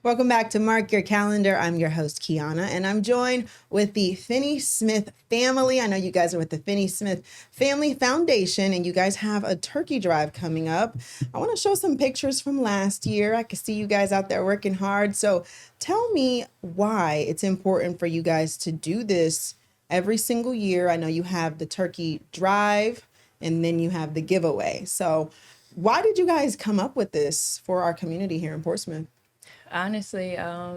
Welcome back to Mark Your Calendar. I'm your host, Kiana, and I'm joined with the Finney Smith family. I know you guys are with the Finney Smith Family Foundation, and you guys have a turkey drive coming up. I want to show some pictures from last year. I can see you guys out there working hard. So tell me why it's important for you guys to do this every single year. I know you have the turkey drive, and then you have the giveaway. So why did you guys come up with this for our community here in Portsmouth? Honestly, I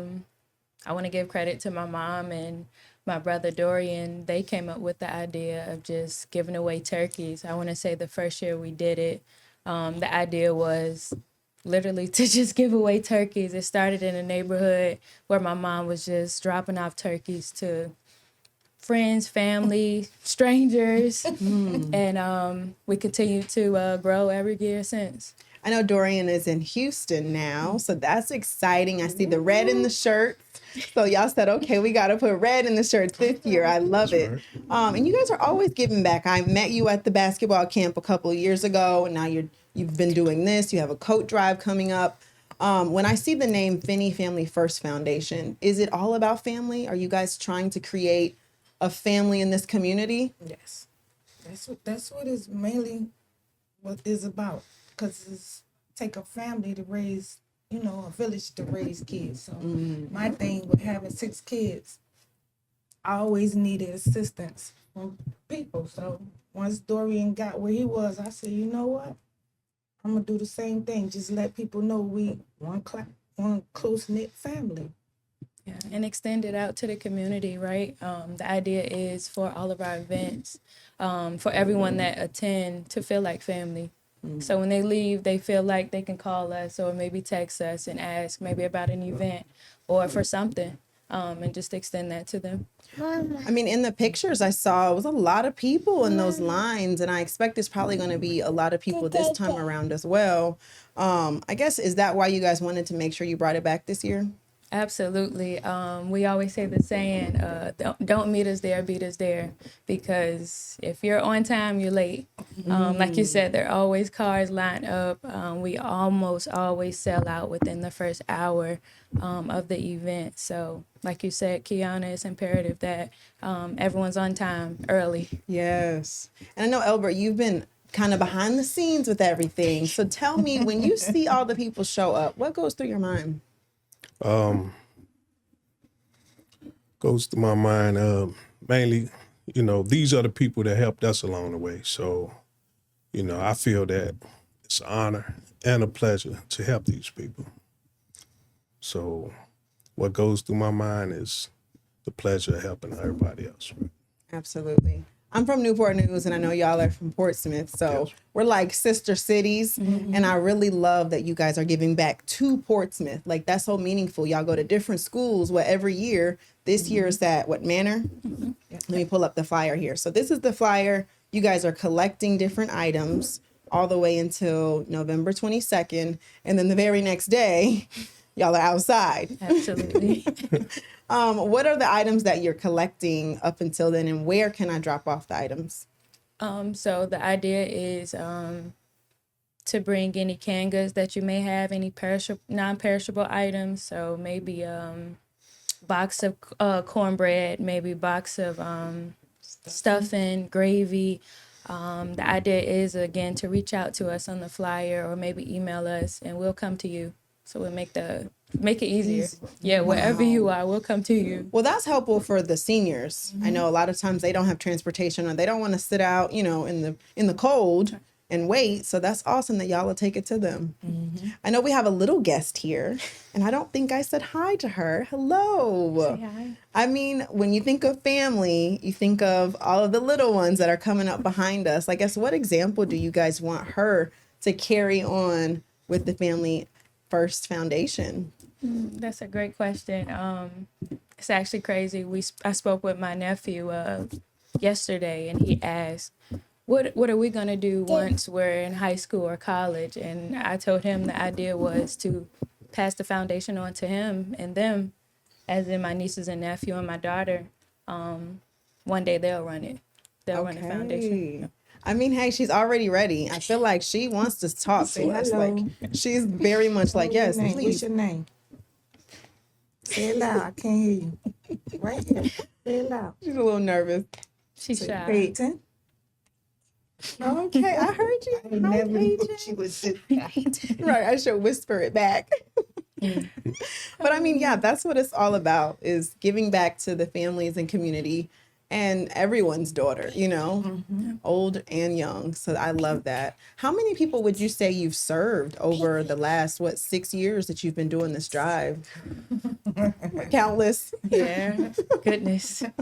want to give credit to my mom and my brother Dorian. They came up with the idea of just giving away turkeys. I want to say the first year we did it, the idea was literally to just give away turkeys. It started in a neighborhood where my mom was just dropping off turkeys to friends, family, strangers, and we continue to grow every year since. I know Dorian is in Houston now, so that's exciting. I see the red in the shirt. So y'all said, okay, we got to put red in the shirt this year. I love it. And you guys are always giving back. I met you at the basketball camp a couple of years ago, and now you've been doing this. You have a coat drive coming up. When I see the name Finney Family First Foundation, is it all about family? Are you guys trying to create a family in this community? Yes, that's what is mainly what it's about. Because it's take a family to raise, a village to raise kids. So my thing with having 6 kids, I always needed assistance from people. So once Dorian got where he was, I said, you know what? I'm gonna do the same thing. Just let people know we one close knit family. Yeah, and extend it out to the community, right? The idea is for all of our events, for everyone that attend to feel like family. So when they leave, they feel like they can call us or maybe text us and ask maybe about an event or for something, and just extend that to them. I mean, in the pictures I saw, it was a lot of people in those lines, and I expect there's probably going to be a lot of people this time around as well. I guess, is that why you guys wanted to make sure you brought it back this year? Absolutely. We always say the saying, don't meet us there, beat us there. Because if you're on time, you're late. Like you said, there are always cars lined up. We almost always sell out within the first hour of the event. So like you said, Kiana, it's imperative that everyone's on time early. Yes. And I know, Elbert, you've been kind of behind the scenes with everything. So tell me, when you see all the people show up, what goes through your mind? Goes to my mind, mainly, these are the people that helped us along the way. So, I feel that it's an honor and a pleasure to help these people. So what goes through my mind is the pleasure of helping everybody else. Absolutely. I'm from Newport News, and I know y'all are from Portsmouth, so yes, we're like sister cities, and I really love that you guys are giving back to Portsmouth. Like, that's so meaningful. Y'all go to different schools, every year. This year is at what manor? Let me pull up the flyer here. So this is the flyer. You guys are collecting different items all the way until November 22nd, and then the very next day, y'all are outside. Absolutely. What are the items that you're collecting up until then, and where can I drop off the items? So the idea is to bring any canned goods that you may have, any non-perishable items. So maybe box of cornbread, maybe box of stuffing, gravy. The idea is, again, to reach out to us on the flyer or maybe email us, and we'll come to you. So we'll make it easier. Yeah, wherever you are, we'll come to you. Well, that's helpful for the seniors. I know a lot of times they don't have transportation, or they don't want to sit out, in the cold and wait. So that's awesome that y'all will take it to them. I know we have a little guest here, and I don't think I said hi to her. Hello. Say hi. I mean, when you think of family, you think of all of the little ones that are coming up behind us. I guess, what example do you guys want her to carry on with the Family First Foundation? That's a great question. It's actually crazy. I spoke with my nephew yesterday, and he asked, what are we going to do once we're in high school or college? And I told him the idea was to pass the foundation on to him and them, as in my nieces and nephew and my daughter. One day they'll run it. They'll run the foundation. I mean, hey, she's already ready. I feel like she wants to talk to us. Like, she's very much like, yes, What's please. your name? Say it loud. I can't hear you. Right here. Say it loud. She's a little nervous. She's Say shy. Peyton. Okay, I heard you. I Hi, never knew Peyton. she was just Right, I should whisper it back. But I mean, yeah, that's what it's all about, is giving back to the families and community and everyone's daughter, old and young. So I love that. How many people would you say you've served over the last, 6 years that you've been doing this drive? Countless. Yeah, goodness. I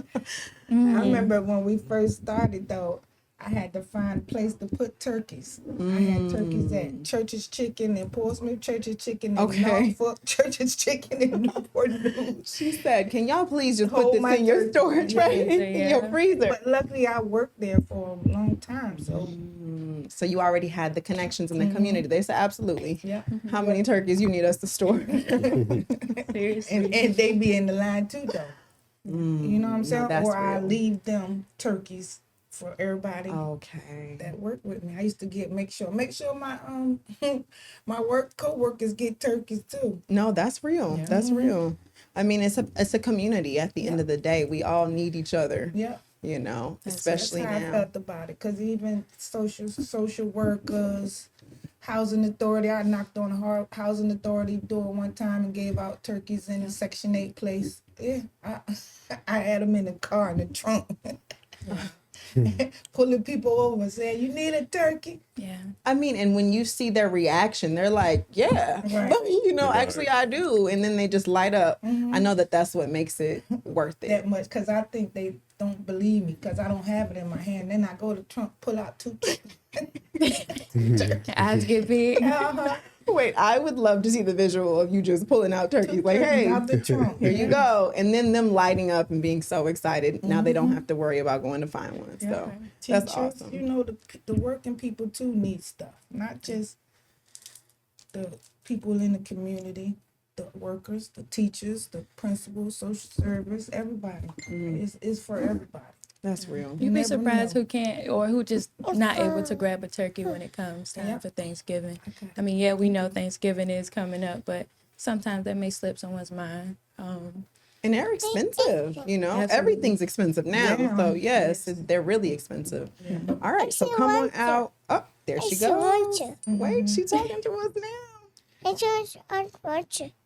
remember when we first started, though, I had to find a place to put turkeys. I had turkeys at Church's Chicken in Portsmouth, Church's Chicken in Norfolk, Church's Chicken in Newport News. She said, can y'all please just Hold put this my in your turkey. storage, right? In your Yeah. freezer. But luckily, I worked there for a long time, so So you already had the connections in the community. They said, absolutely. yeah. How many turkeys you need us to store? Seriously. And they be in the line too, though. You know what I'm saying? that's Or I real. leave them turkeys for everybody Okay. that work with me. I used to make sure my my work coworkers get turkeys too. No, that's real. Yeah. That's real. I mean, it's a community at the end of the day. We all need each other, Yeah. especially That's how I now. felt about it. Cause even social workers, housing authority, I knocked on a housing authority door one time and gave out turkeys in a Section 8 place. Yeah, I had them in the car in the trunk. Pulling people over saying, you need a turkey? Yeah. I mean, and when you see their reaction, they're like, yeah, Right. actually I do. And then they just light up. I know that's what makes it worth it. That much, because I think they don't believe me because I don't have it in my hand. Then I go to trunk, pull out 2 Eyes get big. Wait, I would love to see the visual of you just pulling out turkeys. Like, hey, out the trunk. here you go. And then them lighting up and being so excited. Now they don't have to worry about going to find one. So that's Teachers, awesome. you know, the working people too need stuff, not just the people in the community, the workers, the teachers, the principals, social service, everybody. It's for everybody. That's real. You'd be never surprised know. who can't or who just not able to grab a turkey when it comes time Yeah. for Thanksgiving. Okay. I mean, yeah, we know Thanksgiving is coming up, but sometimes that may slip someone's mind. And they're expensive, Absolutely. Everything's expensive now. Yeah. So yes, they're really expensive. All right, so come on out. Oh, there she goes. Wait, she's talking to us now.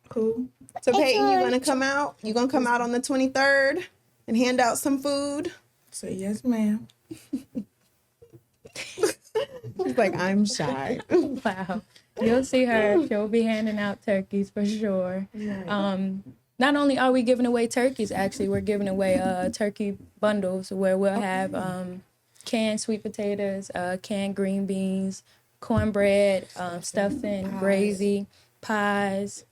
Cool. So Peyton, you gonna come out? You gonna come out on the 23rd and hand out some food? Say yes, ma'am. She's like, I'm shy. Wow. You'll see her. She'll be handing out turkeys for sure. Not only are we giving away turkeys, actually, we're giving away turkey bundles where we'll have canned sweet potatoes, canned green beans, cornbread, stuffing, gravy, pies,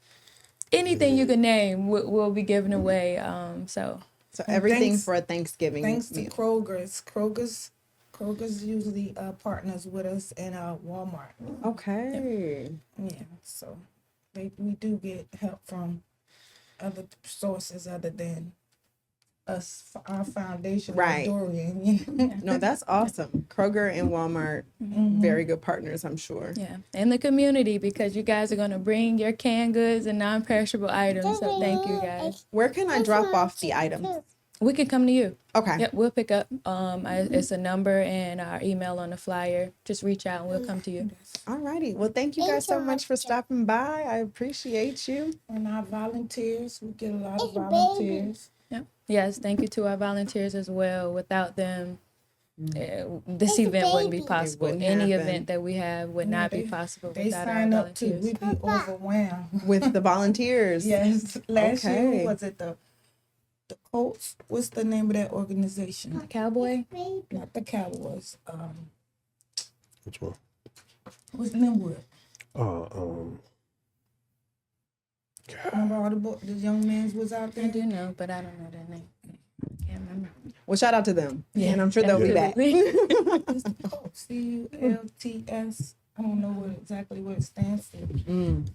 anything you can name, we'll be giving away. So everything thanks- for a Thanksgiving Thanks to meal. Kroger's usually partners with us and Walmart. Okay. Yeah, so we do get help from other sources other than us, our foundation, Right. Dorian. No, that's awesome. Kroger and Walmart, very good partners, I'm sure. yeah, and the community, because you guys are going to bring your canned goods and non-perishable items. So thank you guys. Where can I drop off the items? We can come to you. Okay. Yep, we'll pick up. It's a number and our email on the flyer. Just reach out and we'll come to you. All righty. Well, thank you guys so much for stopping by. I appreciate you. And our volunteers, we get a lot of volunteers. Yep. Yes, thank you to our volunteers as well. Without them, this event wouldn't be possible. wouldn't Any happen. event that we have would not be possible They without our sign up too. volunteers. We'd be overwhelmed. With the volunteers. Yes, last Okay. year was it the Colts? What's the name of that organization? Cowboy? Not the Cowboys. Which one? What's Linwood? Remember all the young men was out I there? do know, but I don't know their name. Can't remember. Well, shout out to them. And I'm sure they'll be back. It's the Colts. CULTS. I don't know exactly what it stands for. And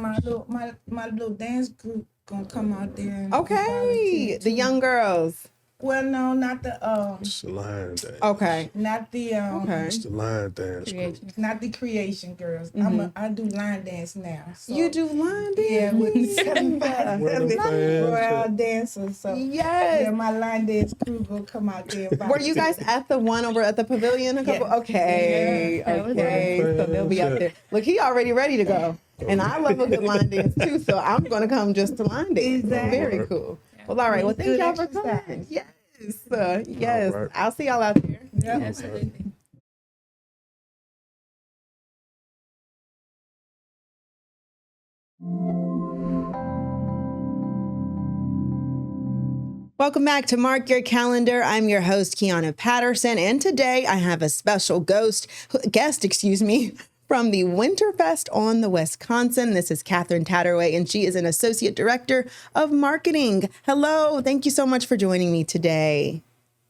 my little dance group gonna come out there. And Okay. volunteer, The too. young girls. Well, no, not the It's the line dance. Okay. not the Okay. It's the line dance group. Creation. not the creation girls. I do line dance now. So You do line yeah, with dancing. 75 Where the fans royal at? dancers. So Yes. yeah, my line dance crew will come out there. About Were you guys at the one over at the pavilion a couple? Yes. Okay, Yeah, that was okay. nice. So they'll be up there. Look, he already ready to go, and I love a good line dance too. So I'm gonna come just to line dance. Exactly. Very cool. Well, all right. Well, thank Good y'all for exercise. coming. Yes, yes. All right. I'll see y'all out there. Yeah. Absolutely. Welcome back to Mark Your Calendar. I'm your host, Kiana Patterson, and today I have a special guest, from the Winterfest on the Wisconsin. This is Catherine Tatterway, and she is an Associate Director of Marketing. Hello, thank you so much for joining me today.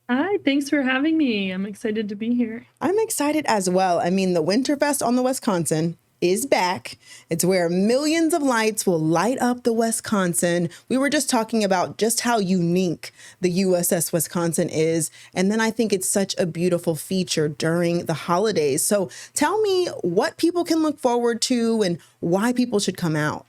Hi, thanks for having me. I'm excited to be here. I'm excited as well. I mean, the Winterfest on the Wisconsin is back. It's where millions of lights will light up the Wisconsin. We were just talking about just how unique the USS Wisconsin is. And then I think it's such a beautiful feature during the holidays. So tell me what people can look forward to and why people should come out.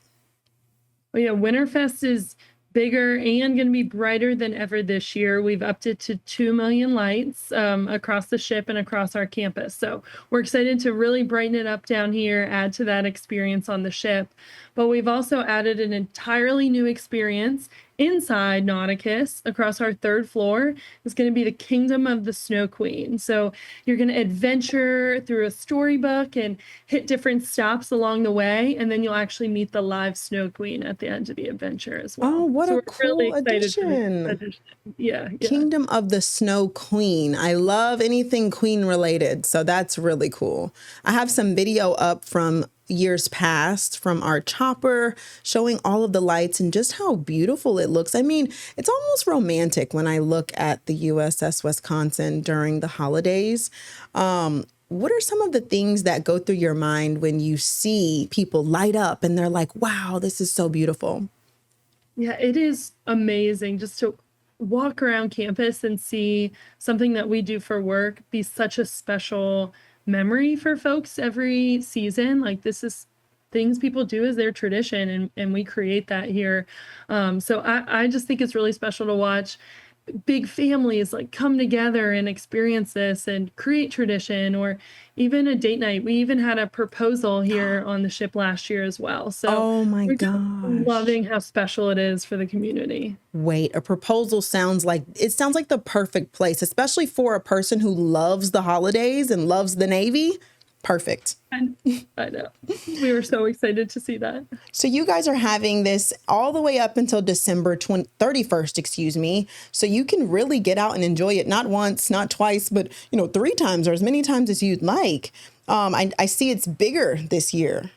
Well, yeah, Winterfest is bigger and going to be brighter than ever this year. We've upped it to 2 million lights across the ship and across our campus. So we're excited to really brighten it up down here, add to that experience on the ship. But we've also added an entirely new experience inside Nauticus across our third floor. Is going to be the Kingdom of the Snow Queen. So you're going to adventure through a storybook and hit different stops along the way, and then you'll actually meet the live Snow Queen at the end of the adventure as well. Oh, what so a we're really cool excited for this addition. addition. Yeah. Kingdom of the Snow Queen. I love anything queen related. So that's really cool. I have some video up from years past from our chopper showing all of the lights and just how beautiful it looks. I mean, it's almost romantic when I look at the USS Wisconsin during the holidays. What are some of the things that go through your mind when you see people light up and they're like, wow, this is so beautiful? Yeah, it is amazing just to walk around campus and see something that we do for work be such a special memory for folks every season. Like this is things people do as their tradition, and we create that here. So I just think it's really special to watch big families like come together and experience this and create tradition, or even a date night. We even had a proposal here on the ship last year as well. So Oh my we're just gosh. loving how special it is for the community. Wait, a proposal sounds like the perfect place, especially for a person who loves the holidays and loves the Navy. Perfect. And I know. We were so excited to see that. So you guys are having this all the way up until December 31st, excuse me. So you can really get out and enjoy it, not once, not twice, but 3 times or as many times as you'd like. I see it's bigger this year.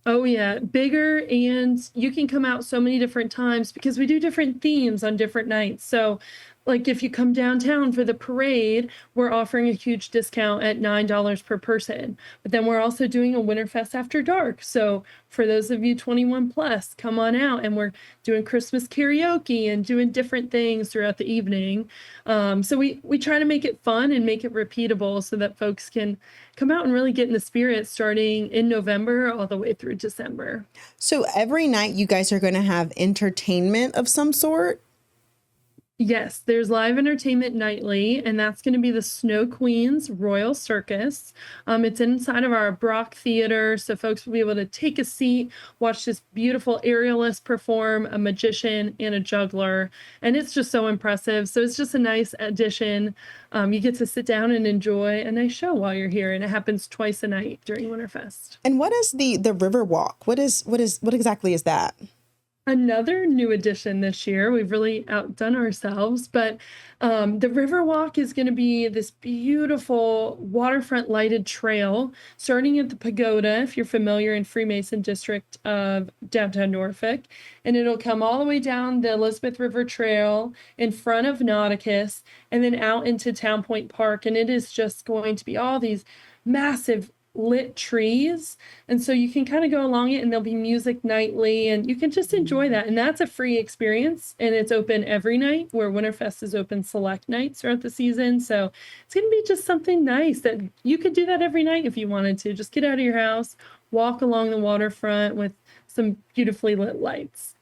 Oh yeah, bigger, and you can come out so many different times because we do different themes on different nights. So like if you come downtown for the parade, we're offering a huge discount at $9 per person. But then we're also doing a Winterfest after dark. So for those of you 21 plus, come on out, and we're doing Christmas karaoke and doing different things throughout the evening. So we try to make it fun and make it repeatable so that folks can come out and really get in the spirit starting in November all the way through December. So every night you guys are going to have entertainment of some sort? Yes, there's live entertainment nightly, and that's going to be the Snow Queen's Royal Circus. It's inside of our Brock Theater, so folks will be able to take a seat, watch this beautiful aerialist perform, a magician and a juggler, and it's just so impressive. So it's just a nice addition. You get to sit down and enjoy a nice show while you're here, and it happens twice a night during Winterfest. And what is the River Walk? What exactly is that? Another new addition this year. We've really outdone ourselves, but the Riverwalk is going to be this beautiful waterfront lighted trail starting at the pagoda, if you're familiar, in Freemason District of downtown Norfolk, and it'll come all the way down the Elizabeth River Trail in front of Nauticus and then out into Town Point Park, and it is just going to be all these massive lit trees. And so you can kind of go along it and there'll be music nightly and you can just enjoy that. And that's a free experience and it's open every night, where Winterfest is open select nights throughout the season. So it's going to be just something nice that you could do that every night if you wanted to. Just get out of your house, walk along the waterfront with some beautifully lit lights.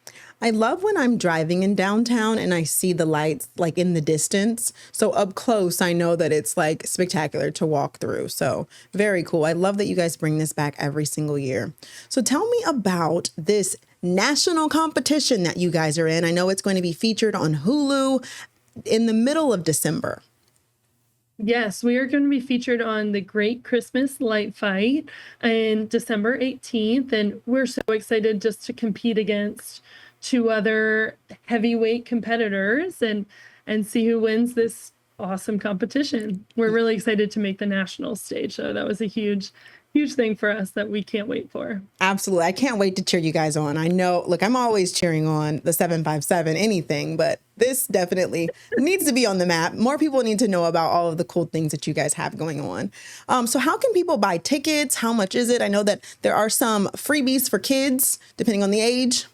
I love when I'm driving in downtown and I see the lights like in the distance. So up close, I know that it's like spectacular to walk through. So very cool. I love that you guys bring this back every single year. So tell me about this national competition that you guys are in. I know it's going to be featured on Hulu in the middle of December. Yes, we are going to be featured on the Great Christmas Light Fight on December 18th. And we're so excited just to compete against two other heavyweight competitors and see who wins this awesome competition. We're really excited to make the national stage. So that was a huge thing for us that we can't wait for. Absolutely. I can't wait to cheer you guys on. I know, look, I'm always cheering on the 757, anything, but this definitely needs to be on the map. More people need to know about all of the cool things that you guys have going on. So how can people buy tickets? How much is it? I know that there are some freebies for kids, depending on the age.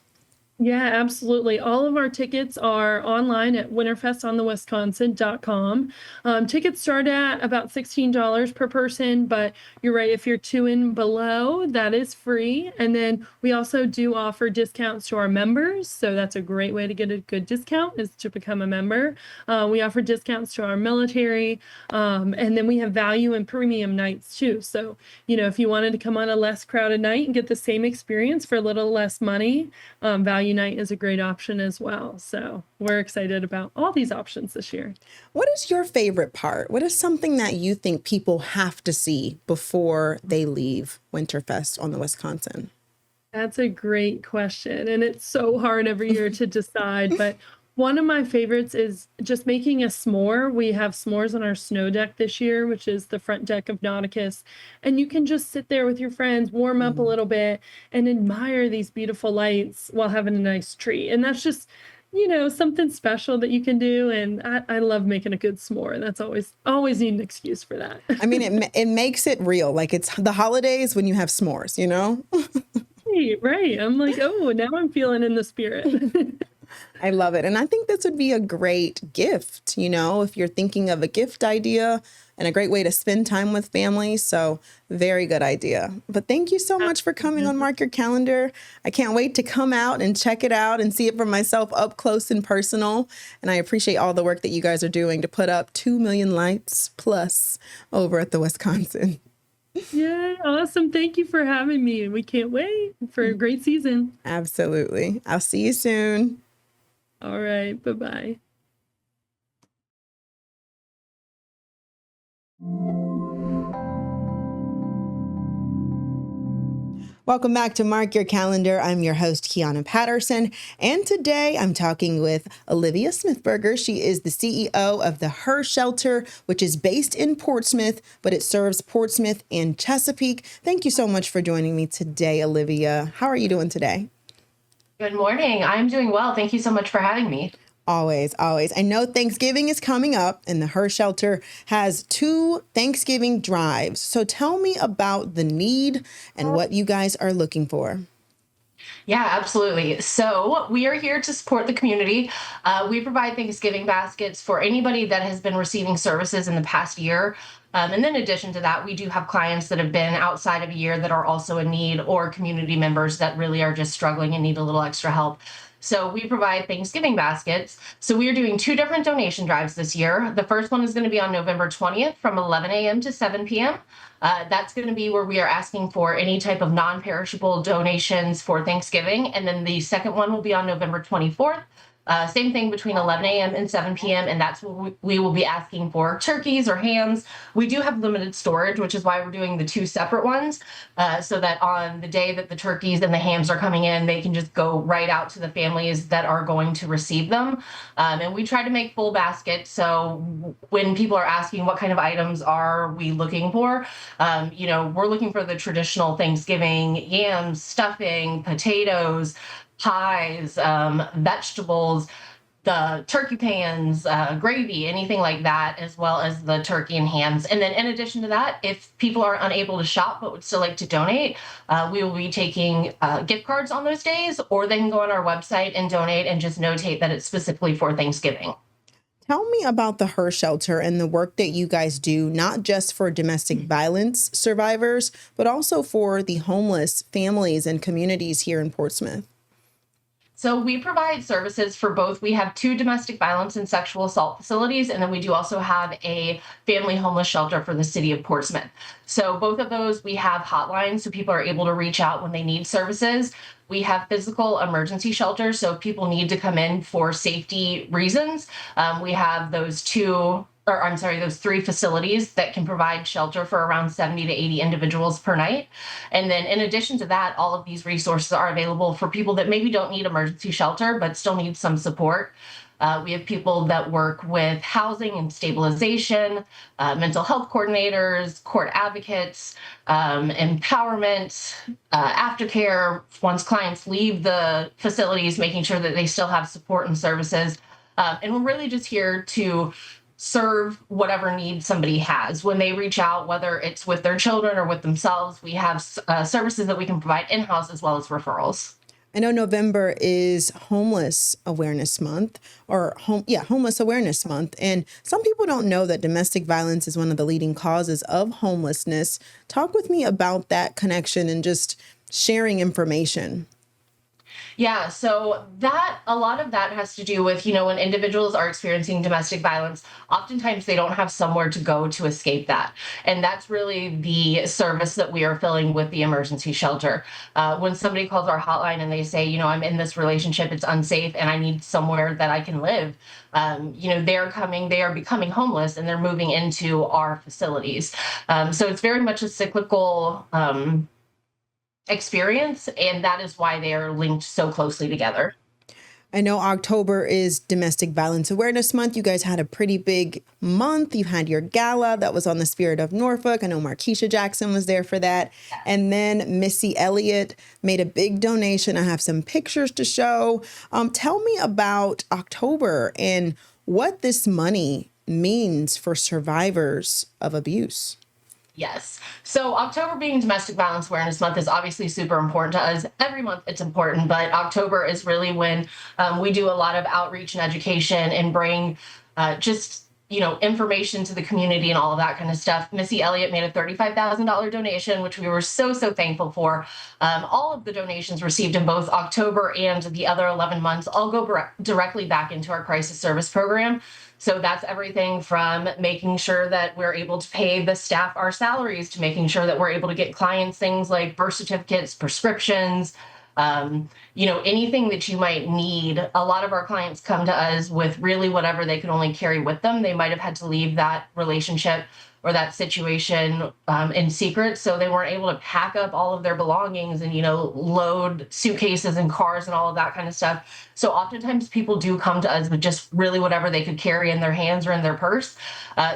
Yeah, absolutely. All of our tickets are online at winterfestonthewisconsin.com. Tickets start at about $16 per person, but you're right, if you're 2 and below, that is free. And then we also do offer discounts to our members. So that's a great way to get a good discount, is to become a member. We offer discounts to our military. And then we have value and premium nights too. So, if you wanted to come on a less crowded night and get the same experience for a little less money, value night is a great option as well. So we're excited about all these options this year. What is your favorite part? What is something that you think people have to see before they leave Winterfest on the Wisconsin? That's a great question. And it's so hard every year to decide. But one of my favorites is just making a s'more. We have s'mores on our snow deck this year, which is the front deck of Nauticus. And you can just sit there with your friends, warm up a little bit, and admire these beautiful lights while having a nice treat. And that's just, something special that you can do. And I love making a good s'more. That's always need an excuse for that. I mean, it makes it real. Like it's the holidays when you have s'mores, Right. I'm like, oh, now I'm feeling in the spirit. I love it. And I think this would be a great gift, if you're thinking of a gift idea, and a great way to spend time with family. So very good idea. But thank you so much for coming on Mark Your Calendar. I can't wait to come out and check it out and see it for myself up close and personal. And I appreciate all the work that you guys are doing to put up 2 million lights plus over at the Wisconsin. Yeah, awesome. Thank you for having me. We can't wait for a great season. Absolutely. I'll see you soon. All right. Bye-bye. Welcome back to Mark Your Calendar. I'm your host, Kiana Patterson. And today I'm talking with Olivia Smithberger. She is the CEO of the Her Shelter, which is based in Portsmouth, but it serves Portsmouth and Chesapeake. Thank you so much for joining me today, Olivia. How are you doing today? Good morning. I'm doing well. Thank you so much for having me. Always, always. I know Thanksgiving is coming up and the Her Shelter has 2 Thanksgiving drives. So tell me about the need and what you guys are looking for. Yeah, absolutely. So we are here to support the community. We provide Thanksgiving baskets for anybody that has been receiving services in the past year. And then in addition to that, we do have clients that have been outside of a year that are also in need, or community members that really are just struggling and need a little extra help. So we provide Thanksgiving baskets. So we are doing 2 different donation drives this year. The first one is going to be on November 20th from 11 a.m. to 7 p.m. That's going to be where we are asking for any type of non-perishable donations for Thanksgiving. And then the second one will be on November 24th. Same thing between 11 a.m. and 7 p.m. And that's what we will be asking for turkeys or hams. We do have limited storage, which is why we're doing the 2 separate ones, so that on the day that the turkeys and the hams are coming in, they can just go right out to the families that are going to receive them. And we try to make full baskets. So when people are asking what kind of items are we looking for, we're looking for the traditional Thanksgiving yams, stuffing, potatoes, pies, vegetables, the turkey pans, gravy, anything like that, as well as the turkey and hams. And then in addition to that, if people are unable to shop but would still like to donate, we will be taking gift cards on those days, or they can go on our website and donate and just notate that it's specifically for Thanksgiving. Tell me about the Her Shelter and the work that you guys do, not just for domestic violence survivors, but also for the homeless families and communities here in Portsmouth. So we provide services for both. We have 2 domestic violence and sexual assault facilities, and then we do also have a family homeless shelter for the city of Portsmouth. So both of those, we have hotlines so people are able to reach out when they need services. We have physical emergency shelters, so if people need to come in for safety reasons. We have those 3 facilities that can provide shelter for around 70 to 80 individuals per night. And then in addition to that, all of these resources are available for people that maybe don't need emergency shelter, but still need some support. We have people that work with housing and stabilization, mental health coordinators, court advocates, empowerment, aftercare once clients leave the facilities, making sure that they still have support and services. And we're really just here to serve whatever need somebody has. When they reach out, whether it's with their children or with themselves, we have services that we can provide in-house as well as referrals. I know November is Homeless Awareness Month, Homeless Awareness Month. And some people don't know that domestic violence is one of the leading causes of homelessness. Talk with me about that connection and just sharing information. Yeah, so a lot of that has to do with, when individuals are experiencing domestic violence, oftentimes they don't have somewhere to go to escape that. And that's really the service that we are filling with the emergency shelter. When somebody calls our hotline and they say, I'm in this relationship, it's unsafe, and I need somewhere that I can live, they are becoming homeless and they're moving into our facilities. So it's very much a cyclical experience, and that is why they are linked so closely together. I know October is Domestic Violence Awareness Month. You guys had a pretty big month. You had your gala that was on the Spirit of Norfolk. I know Markeisha Jackson was there for that. And then Missy Elliott made a big donation. I have some pictures to show. Tell me about October and what this money means for survivors of abuse. Yes. So October being Domestic Violence Awareness Month is obviously super important to us. Every month it's important, but October is really when we do a lot of outreach and education and bring information to the community and all of that kind of stuff. Missy Elliott made a $35,000 donation, which we were so thankful for. All of the donations received in both October and the other 11 months all go directly back into our crisis service program. So that's everything from making sure that we're able to pay the staff our salaries, to making sure that we're able to get clients things like birth certificates, prescriptions, anything that you might need. A lot of our clients come to us with really whatever they could only carry with them. They might have had to leave that relationship or that situation in secret, so they weren't able to pack up all of their belongings and load suitcases and cars and all of that kind of stuff. So oftentimes people do come to us with just really whatever they could carry in their hands or in their purse.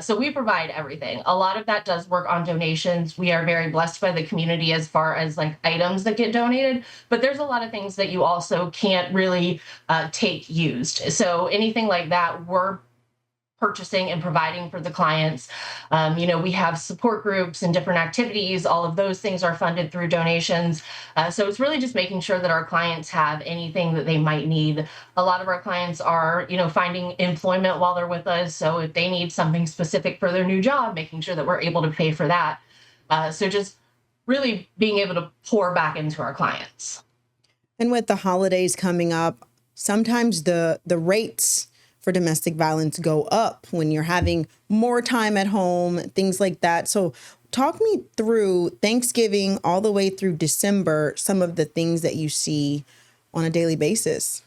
So we provide everything. A lot of that does work on donations. We are very blessed by the community as far as like items that get donated, but there's a lot of things that you also can't really take used. So anything like that, we're purchasing and providing for the clients. We have support groups and different activities. All of those things are funded through donations. So it's really just making sure that our clients have anything that they might need. A lot of our clients are, finding employment while they're with us. So if they need something specific for their new job, making sure that we're able to pay for that. So just really being able to pour back into our clients. And with the holidays coming up, sometimes the rates for domestic violence go up when you're having more time at home, things like that. So talk me through Thanksgiving all the way through December, some of the things that you see on a daily basis.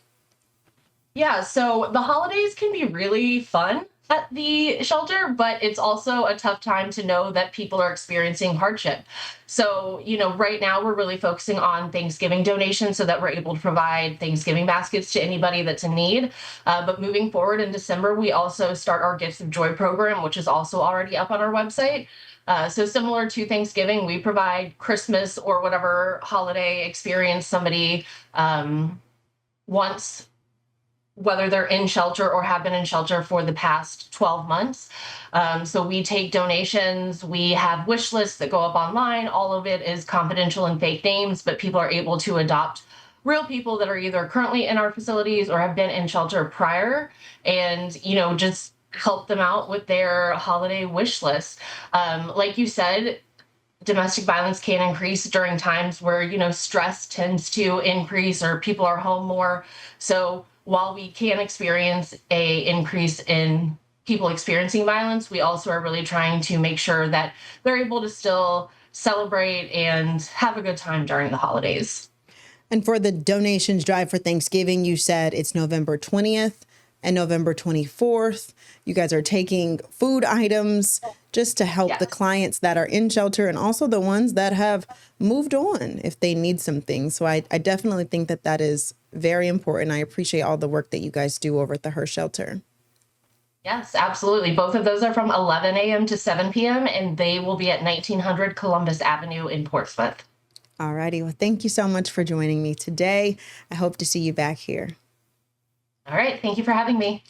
Yeah, so the holidays can be really fun at the shelter, but it's also a tough time to know that people are experiencing hardship. So, right now we're really focusing on Thanksgiving donations so that we're able to provide Thanksgiving baskets to anybody that's in need. But moving forward in December, we also start our Gifts of Joy program, which is also already up on our website. So similar to Thanksgiving, we provide Christmas or whatever holiday experience somebody wants whether they're in shelter or have been in shelter for the past 12 months. So we take donations, we have wish lists that go up online. All of it is confidential and fake names, but people are able to adopt real people that are either currently in our facilities or have been in shelter prior, and, you know, just help them out with their holiday wish list. Like you said, domestic violence can increase during times where, you know, stress tends to increase or people are home more. So while we can experience a increase in people experiencing violence, we also are really trying to make sure that they're able to still celebrate and have a good time during the holidays. And for the donations drive for Thanksgiving, you said it's November 20th and November 24th. You guys are taking food items just to help the clients that are in shelter and also the ones that have moved on if they need some things. So I definitely think that that is very important. I appreciate all the work that you guys do over at the Hearst Shelter. Yes, absolutely. Both of those are from 11 a.m. to 7 p.m. and they will be at 1900 Columbus Avenue in Portsmouth. All righty. Well, thank you so much for joining me today. I hope to see you back here. All right. Thank you for having me.